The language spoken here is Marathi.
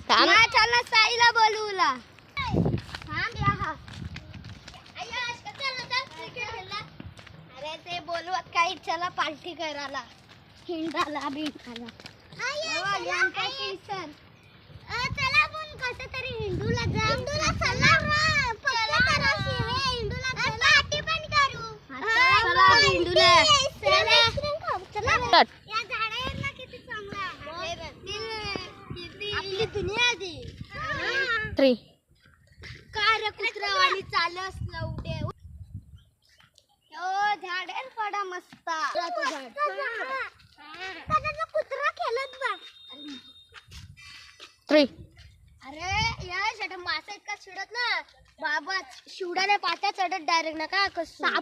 थांब. चल ना साईला बोलवला. अरे ते बोलवत काही चला पार्टी करायला हिंडाला बिंडाला. चला आपण कसं तरी हिंदूला जा. हिंदूला चला पार्टी पण करू. चला हिंदूला चला. या झाडावरला किती चांगला आपली दुनिया दी. 3 कार कुत्र्यावाणी चालस लवडे. ओ झाडेर पडा मस्त. कुत्रा खेळत बा. 3 अरे या शेट मासा इतका चिडत ना बाबा. शिवडाने पात्या चढत डायरेक्ट नका कसं.